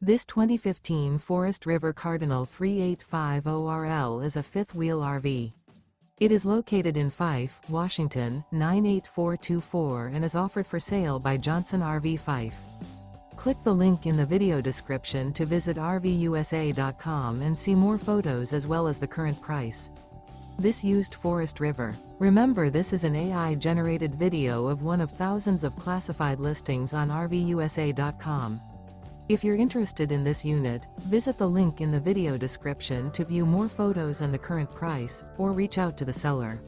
This 2015 Forest River Cardinal 3850RL is a fifth-wheel RV. It is located in Fife, Washington, 98424 and is offered for sale by Johnson RV Fife. Click the link in the video description to visit RVUSA.com and see more photos as well as the current price. This used Forest River. Remember, this is an AI-generated video of one of thousands of classified listings on RVUSA.com. If you're interested in this unit, visit the link in the video description to view more photos and the current price, or reach out to the seller.